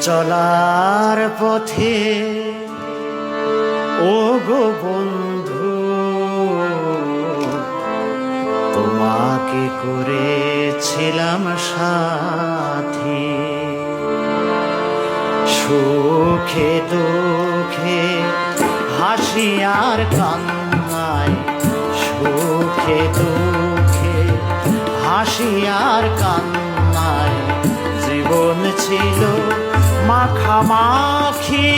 চলার পথে ও গো বন্ধু তোমাকে করেছিলাম সাথী, সুখে দুঃখে হাসি আর কান্নায়, সুখে দুঃখে হাসি আর কান্নায় জীবন ছিল মাখামাখি,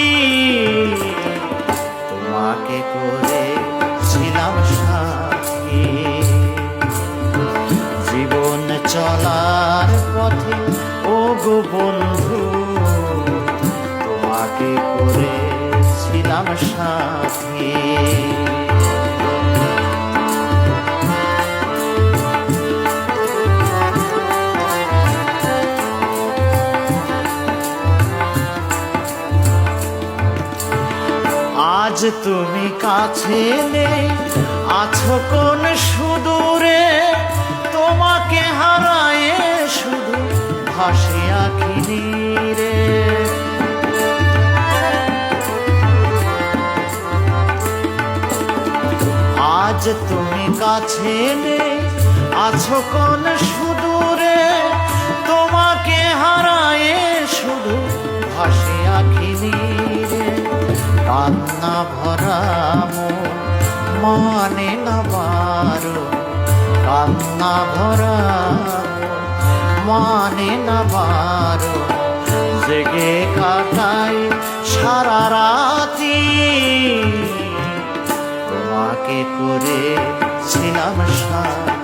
তোমাকে করেছিলাম সাথী। জীবন চলার পথে ও গো বন্ধু তোমাকে করেছিলাম সাথী। আজ তুমি কাছে নেই, আছো কোন সুদূরে, তোমাকে হারায়ে শুধু ভাসি আঁখি নীরে। আজ তুমি কাছে নেই, আছো কোন সুদূরে, তোমাকে হারায়ে শুধু ভাসি আঁখি নীরে। কান্না ভরা মন মানে না বারো, কান্না ভরা মানে না বারো, জেগে কাটাই সারা রাতি, তোমাকে করেছিলাম সাথী।